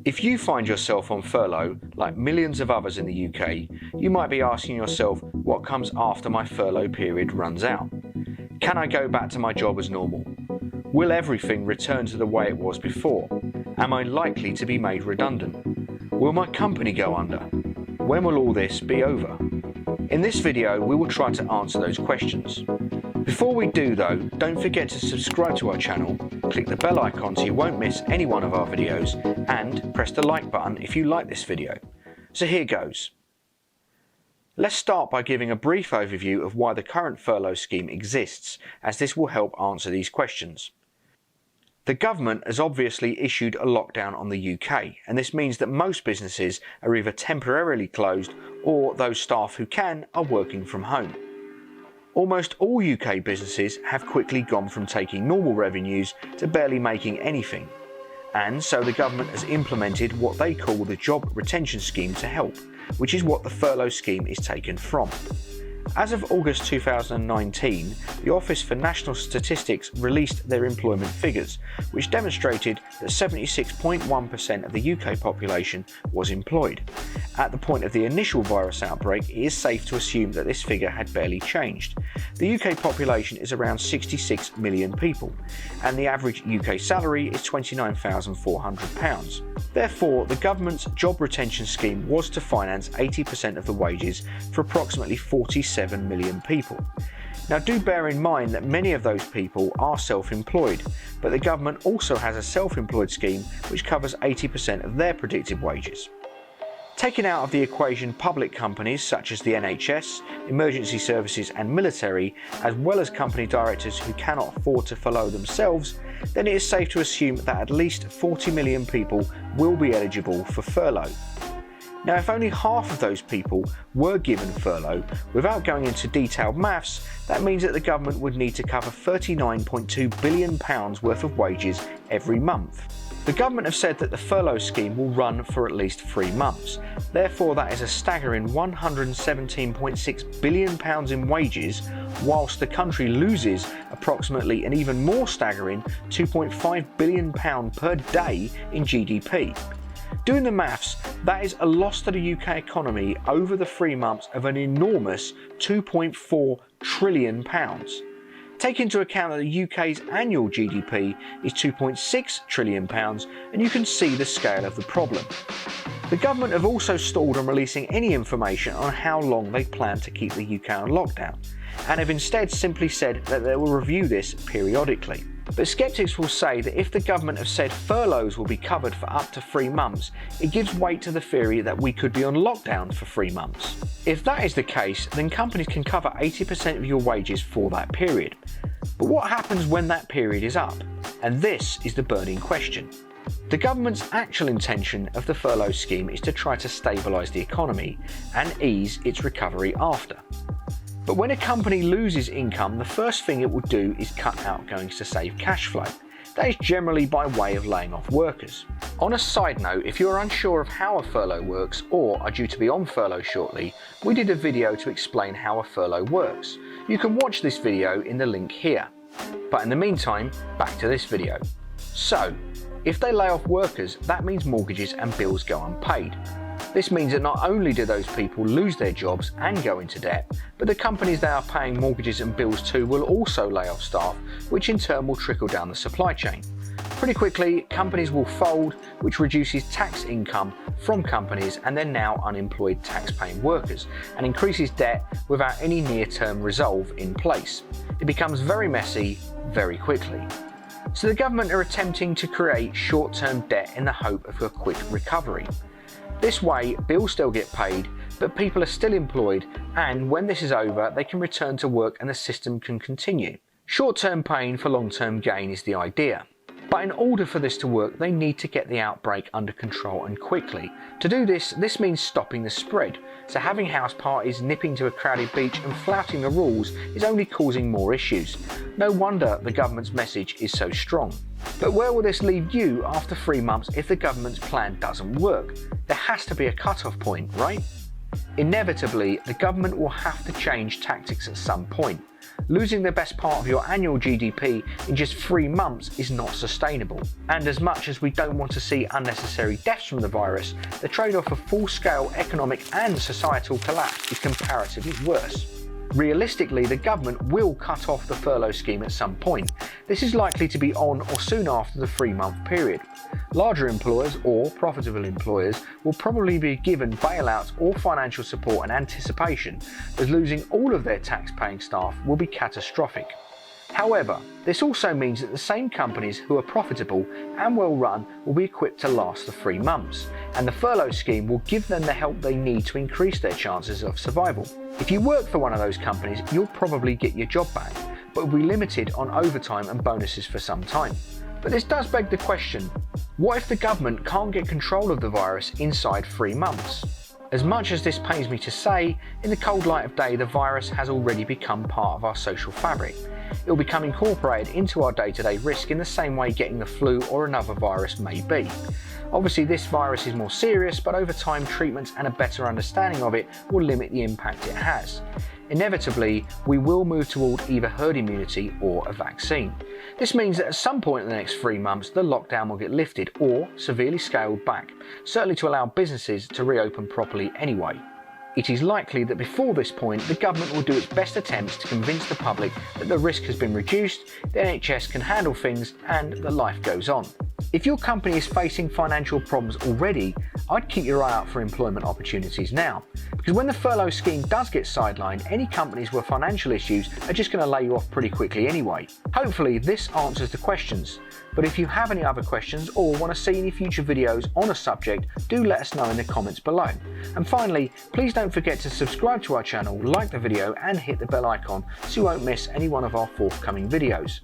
If you find yourself on furlough, like millions of others in the UK, you might be asking yourself, what comes after my furlough period runs out? Can I go back to my job as normal? Will everything return to the way it was before? Am I likely to be made redundant? Will my company go under? When will all this be over? In this video, we will try to answer those questions. Before we do though, don't forget to subscribe to our channel, click the bell icon so you won't miss any one of our videos, and press the like button if you like this video. So here goes. Let's start by giving a brief overview of why the current furlough scheme exists, as this will help answer these questions. The government has obviously issued a lockdown on the UK, and this means that most businesses are either temporarily closed or those staff who can are working from home. Almost all UK businesses have quickly gone from taking normal revenues to barely making anything, and so the government has implemented what they call the Job Retention Scheme to help, which is what the furlough scheme is taken from. As of August 2019, the Office for National Statistics released their employment figures, which demonstrated that 76.1% of the UK population was employed. At the point of the initial virus outbreak, it is safe to assume that this figure had barely changed. The UK population is around 66 million people, and the average UK salary is £29,400. Therefore, the government's job retention scheme was to finance 80% of the wages for approximately 47 million people. Now do bear in mind that many of those people are self-employed, but the government also has a self-employed scheme which covers 80% of their predicted wages. Taking out of the equation public companies such as the NHS, emergency services and military, as well as company directors who cannot afford to furlough themselves, then it is safe to assume that at least 40 million people will be eligible for furlough. Now, if only half of those people were given furlough, without going into detailed maths, that means that the government would need to cover £39.2 billion worth of wages every month. The government have said that the furlough scheme will run for at least 3 months. Therefore, that is a staggering £117.6 billion in wages, whilst the country loses approximately an even more staggering £2.5 billion per day in GDP. Doing the maths, that is a loss to the UK economy over the 3 months of an enormous £2.4 trillion. Take into account that the UK's annual GDP is £2.6 trillion, and you can see the scale of the problem. The government have also stalled on releasing any information on how long they plan to keep the UK on lockdown, and have instead simply said that they will review this periodically. But skeptics will say that if the government have said furloughs will be covered for up to 3 months, it gives weight to the theory that we could be on lockdown for 3 months. If that is the case, then companies can cover 80% of your wages for that period. But what happens when that period is up? And this is the burning question. The government's actual intention of the furlough scheme is to try to stabilise the economy and ease its recovery after. But when a company loses income, the first thing it will do is cut outgoings to save cash flow. That is generally by way of laying off workers. On a side note, if you are unsure of how a furlough works or are due to be on furlough shortly, we did a video to explain how a furlough works. You can watch this video in the link here. But in the meantime, back to this video. So, if they lay off workers, that means mortgages and bills go unpaid. This means that not only do those people lose their jobs and go into debt, but the companies they are paying mortgages and bills to will also lay off staff, which in turn will trickle down the supply chain. Pretty quickly, companies will fold, which reduces tax income from companies and their now unemployed tax-paying workers, and increases debt without any near-term resolve in place. It becomes very messy very quickly. So the government are attempting to create short-term debt in the hope of a quick recovery. This way, bills still get paid, but people are still employed, and when this is over, they can return to work and the system can continue. Short-term pain for long-term gain is the idea. But in order for this to work, they need to get the outbreak under control and quickly. To do this, this means stopping the spread. So having house parties, nipping to a crowded beach and flouting the rules is only causing more issues. No wonder the government's message is so strong. But where will this leave you after 3 months if the government's plan doesn't work? There has to be a cut-off point, right? Inevitably, the government will have to change tactics at some point. Losing the best part of your annual GDP in just 3 months is not sustainable. And as much as we don't want to see unnecessary deaths from the virus, the trade-off of full-scale economic and societal collapse is comparatively worse. Realistically, the government will cut off the furlough scheme at some point. This is likely to be on or soon after the 3-month period. Larger employers or profitable employers will probably be given bailouts or financial support in anticipation, as losing all of their tax-paying staff will be catastrophic. However, this also means that the same companies who are profitable and well run will be equipped to last the 3 months, and the furlough scheme will give them the help they need to increase their chances of survival. If you work for one of those companies, you'll probably get your job back, but will be limited on overtime and bonuses for some time. But this does beg the question, what if the government can't get control of the virus inside 3 months? As much as this pains me to say, in the cold light of day the virus has already become part of our social fabric. It will become incorporated into our day-to-day risk in the same way getting the flu or another virus may be. Obviously this virus is more serious, but over time treatments and a better understanding of it will limit the impact it has. Inevitably, we will move toward either herd immunity or a vaccine. This means that at some point in the next 3 months, the lockdown will get lifted or severely scaled back, certainly to allow businesses to reopen properly anyway. It is likely that before this point, the government will do its best attempts to convince the public that the risk has been reduced, the NHS can handle things, and that life goes on. If your company is facing financial problems already, I'd keep your eye out for employment opportunities now, because when the furlough scheme does get sidelined, any companies with financial issues are just going to lay you off pretty quickly anyway. Hopefully this answers the questions, but if you have any other questions or want to see any future videos on a subject, do let us know in the comments below. And finally, please don't forget to subscribe to our channel, like the video and hit the bell icon so you won't miss any one of our forthcoming videos.